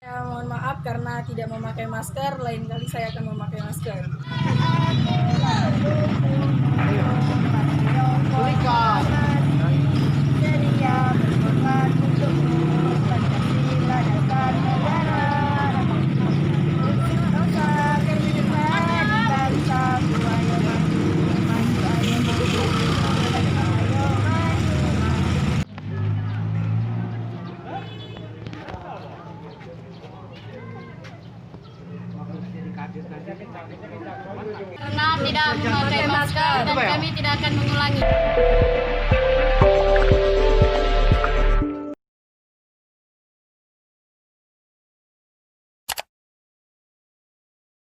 Saya mohon maaf karena tidak memakai masker, lain kali saya akan memakai masker. Karena tidak memakai masker dan kami tidak akan mengulangi.